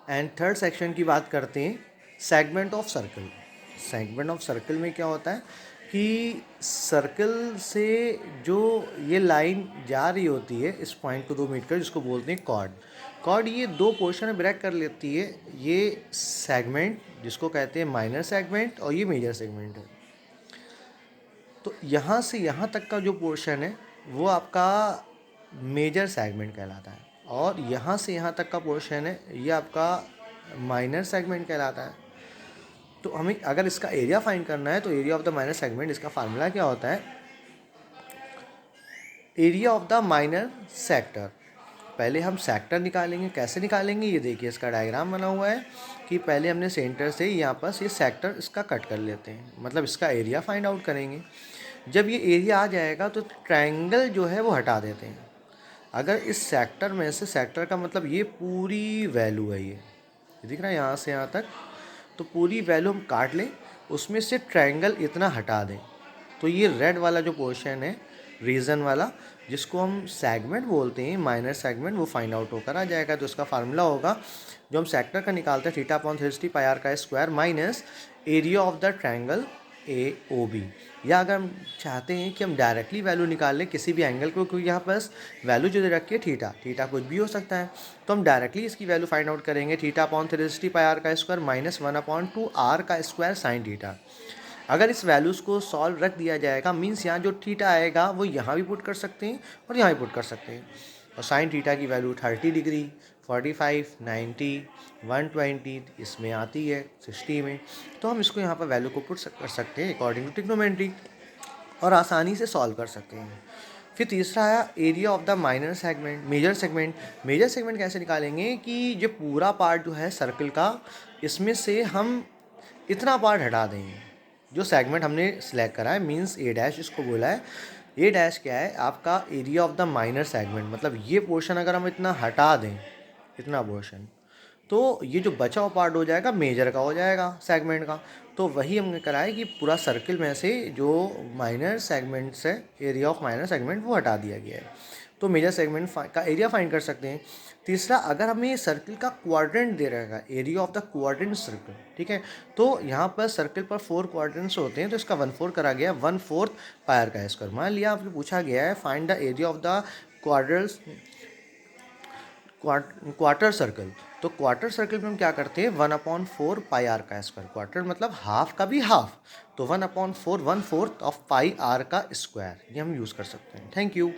And third section की बात करते हैं segment of circle. Segment of circle में क्या होता है कि सर्कल से जो ये लाइन जा रही होती है इस पॉइंट को 2 मीट कर, जिसको बोलते हैं कॉर्ड। कॉर्ड ये दो पोर्शन में ब्रेक कर लेती है, ये सेगमेंट जिसको कहते हैं माइनर सेगमेंट और ये मेजर सेगमेंट है। तो यहाँ से यहाँ तक का जो पोर्शन है वो आपका मेजर सेगमेंट कहलाता है, और यहाँ से यहाँ तक का पोर्शन है ये आपका माइनर सेगमेंट कहलाता है। तो हमें अगर इसका एरिया फाइंड करना है तो area of the minor segment, इसका फार्मूला क्या होता है, area of the minor sector. पहले हम सेक्टर निकालेंगे, कैसे निकालेंगे ये देखिए, इसका डायग्राम बना हुआ है कि पहले हमने सेंटर से यहाँ पर ये सेक्टर इसका कट कर लेते हैं, मतलब इसका एरिया फाइंड आउट करेंगे। जब ये एरिया आ जाएगा तो ट्रायंगल जो है वो हटा देते हैं। अगर इस सेक्टर में से, सेक्टर का मतलब ये पूरी वैल्यू है, ये दिख रहा है यहाँ से यहाँ तक, तो पूरी वैल्यू हम काट लें, उसमें से ट्रायंगल इतना हटा दें, तो ये रेड वाला जो पोर्शन है रीजन वाला, जिसको हम सेगमेंट बोलते हैं माइनर सेगमेंट, वो फाइंड आउट होकर आ जाएगा। तो इसका फार्मूला होगा जो हम सेक्टर का निकालते हैं, थीटा अपॉन 360 पाई आर का square minus area of the triangle A O B. या अगर हम चाहते हैं कि हम डायरेक्टली वैल्यू निकाल लें किसी भी एंगल को, क्योंकि यहाँ पर वैल्यू जो दे रखी है थीटा, थीटा कुछ भी हो सकता है, तो हम डायरेक्टली इसकी वैल्यू फाइंड आउट करेंगे, थीटा अपॉन 360 पाई आर का स्क्वायर माइनस 1/2 आर का स्क्वायर साइन थीटा। अगर इस वैल्यूज़ को सॉल्व रख दिया जाएगा, मीन्स यहाँ जो थीटा आएगा वो यहाँ भी पुट कर सकते हैं और यहाँ भी पुट कर सकते हैं। और साइन थीटा की वैल्यू 30 डिग्री, 45, 90, 120 इसमें आती है 60 में, तो हम इसको यहाँ पर वैल्यू को पुट कर सकते हैं अकॉर्डिंग टू ट्रिग्नोमेट्री, और आसानी से सॉल्व कर सकते हैं। फिर तीसरा आया area of the minor segment, major segment. Major segment कैसे निकालेंगे कि जो पूरा पार्ट जो है सर्कल का, इसमें से हम इतना पार्ट हटा देंगे जो सेगमेंट हमने सिलेक्ट करा है, मींस ए डैश इसको बोला है। ए डैश क्या है, आपका area of the minor segment, मतलब ये पोर्शन अगर हम इतना हटा दें, इतना पोर्शन, तो ये जो बचा हुआ पार्ट हो जाएगा मेजर का हो जाएगा सेगमेंट का। तो वही हमने करा है कि पूरा सर्किल में से जो माइनर सेगमेंट से एरिया ऑफ माइनर सेगमेंट वो हटा दिया गया है, तो मेजर सेगमेंट का एरिया फाइंड कर सकते हैं। तीसरा, अगर हमें सर्किल का क्वाड्रेंट दे रहेगा, area of the quadrant circle, ठीक है, तो यहाँ पर सर्किल पर 4 क्वाड्रेंट्स होते हैं, तो इसका 1/4 करा गया, 1/4 पाई आर का स्क्वायर। मान लिया आपको पूछा गया है find the area of the quarter circle, तो क्वार्टर सर्कल में हम क्या करते हैं, 1/4 पाई आर का स्क्वायर, क्वार्टर मतलब हाफ का भी हाफ, तो 1/4 1/4 ऑफ पाई आर का स्क्वायर, ये हम यूज़ कर सकते हैं। Thank you.